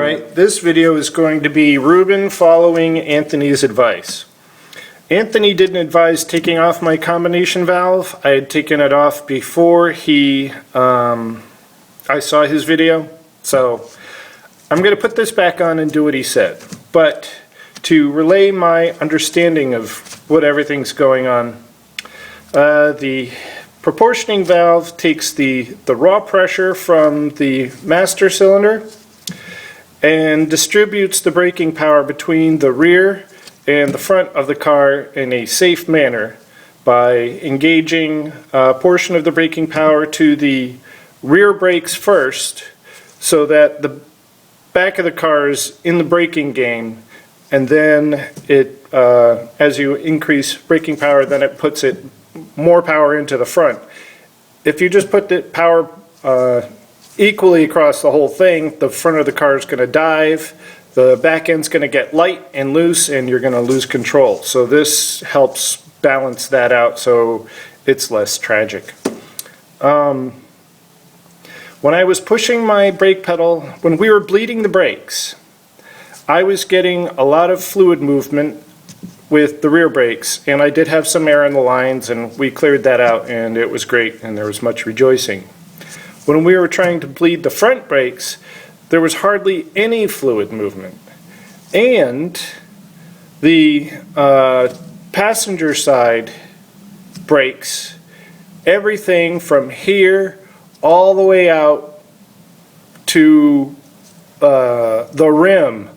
Alright, this video is going to be Ruben following Anthony's advice. Anthony didn't advise taking off my combination valve. I had taken it off before I saw his video. So I'm going to put this back on and do what he said. But to relay my understanding of what everything's going on, the proportioning valve takes the raw pressure from the master cylinder and distributes the braking power between the rear and the front of the car in a safe manner by engaging a portion of the braking power to the rear brakes first, so that the back of the car is in the braking game, and then it, as you increase braking power, then it puts more power into the front. If you just put the power equally across the whole thing, the front of the car is going to dive, the back end's going to get light and loose, and you're going to lose control. So this helps balance that out so it's less tragic. When I was pushing my brake pedal, when we were bleeding the brakes, I was getting a lot of fluid movement with the rear brakes, and I did have some air in the lines, and we cleared that out, and it was great, and there was much rejoicing. When we were trying to bleed the front brakes, there was hardly any fluid movement. And the passenger side brakes, everything from here all the way out to the rim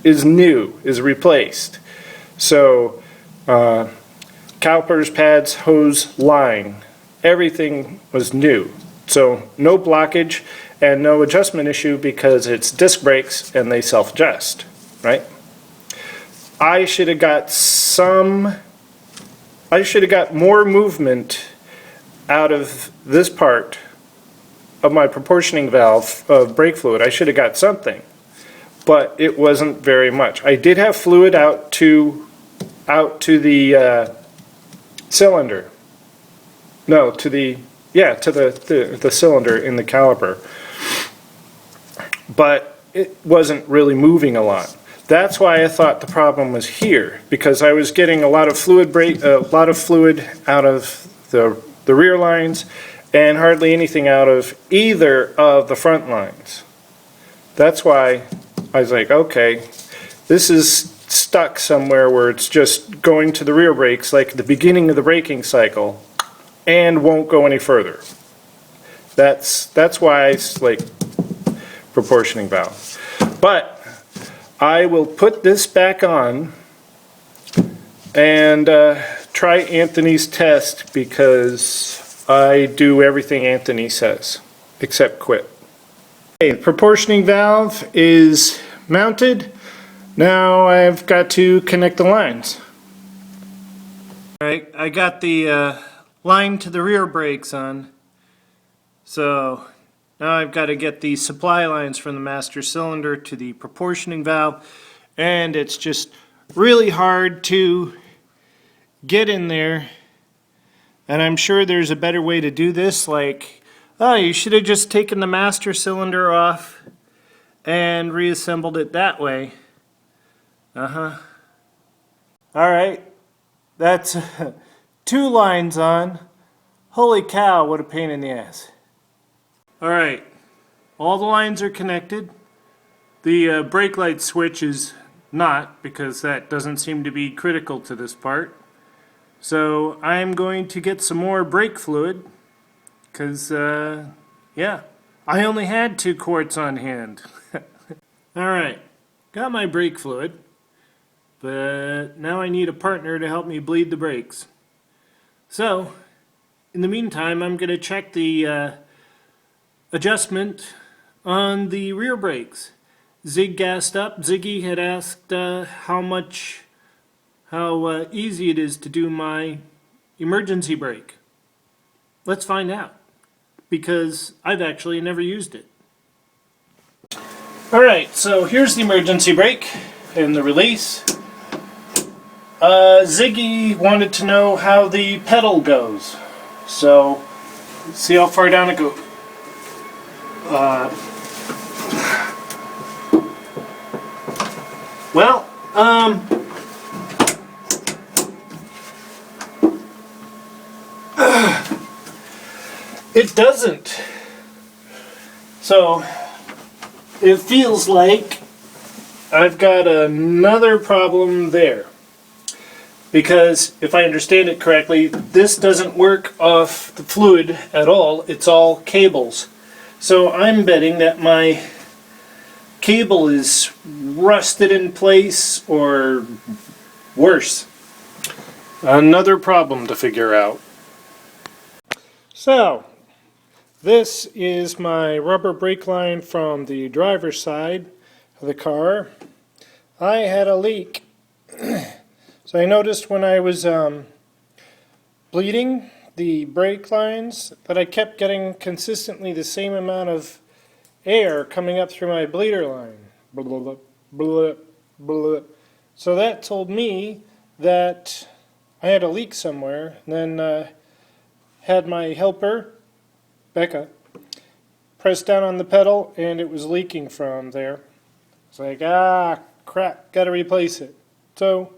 is new, is replaced. So calipers, pads, hose, line, everything was new. So no blockage and no adjustment issue because it's disc brakes and they self-adjust, right? I should have got more movement out of this part of my proportioning valve of brake fluid. I should have got something, but it wasn't very much. I did have fluid out to the cylinder. No, to the cylinder in the caliper, but it wasn't really moving a lot. That's why I thought the problem was here, because I was getting a lot of fluid out of the rear lines and hardly anything out of either of the front lines. That's why I was like, okay, this is stuck somewhere where it's just going to the rear brakes like at the beginning of the braking cycle and won't go any further. That's why I like proportioning valve. But I will put this back on and try Anthony's test, because I do everything Anthony says except quit. Okay, the proportioning valve is mounted. Now I've got to connect the lines. Alright, I got the line to the rear brakes on. So now I've got to get the supply lines from the master cylinder to the proportioning valve, and it's just really hard to get in there. And I'm sure there's a better way to do this, like, oh, you should have just taken the master cylinder off and reassembled it that way. Alright, that's 2 lines on. Holy cow, what a pain in the ass. Alright, all the lines are connected. The brake light switch is not, because that doesn't seem to be critical to this part. So I'm going to get some more brake fluid, because, yeah, I only had 2 quarts on hand. Alright, got my brake fluid, but now I need a partner to help me bleed the brakes. So, in the meantime, I'm going to check the adjustment on the rear brakes. Zig gassed up. Ziggy had asked how easy it is to do my emergency brake. Let's find out, because I've actually never used it. Alright, so here's the emergency brake and the release. Ziggy wanted to know how the pedal goes. So, let's see how far down it goes. Well, it doesn't. So it feels like I've got another problem there. Because if I understand it correctly, this doesn't work off the fluid at all. It's all cables. So I'm betting that my cable is rusted in place or worse. Another problem to figure out. So, this is my rubber brake line from the driver's side of the car. I had a leak. So I noticed when I was bleeding the brake lines that I kept getting consistently the same amount of air coming up through my bleeder line. Blah, blah, blah, blah. So that told me that I had a leak somewhere. And then had my helper, Becca, press down on the pedal and it was leaking from there. It's like, ah, crap, gotta replace it. So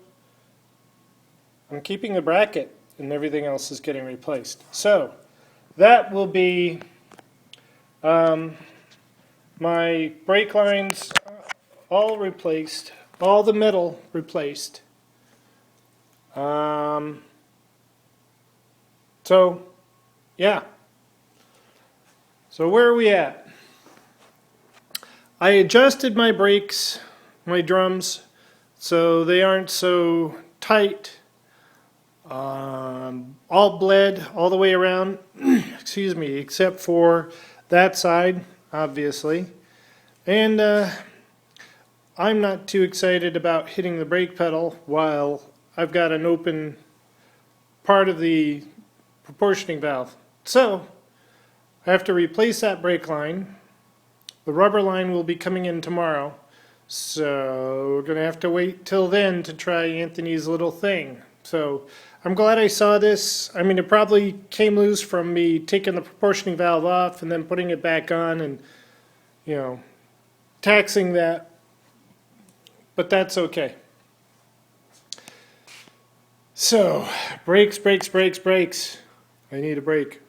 I'm keeping the bracket and everything else is getting replaced. So that will be my brake lines all replaced, all the metal replaced. So yeah. So where are we at? I adjusted my brakes, my drums, so they aren't so tight. All bled all the way around, excuse me, except for that side, obviously. And I'm not too excited about hitting the brake pedal while I've got an open part of the proportioning valve. So I have to replace that brake line. The rubber line will be coming in tomorrow. So we're going to have to wait till then to try Anthony's little thing. So I'm glad I saw this. I mean, it probably came loose from me taking the proportioning valve off and then putting it back on and, you know, taxing that. But that's okay. So, brakes, brakes, brakes, brakes. I need a brake.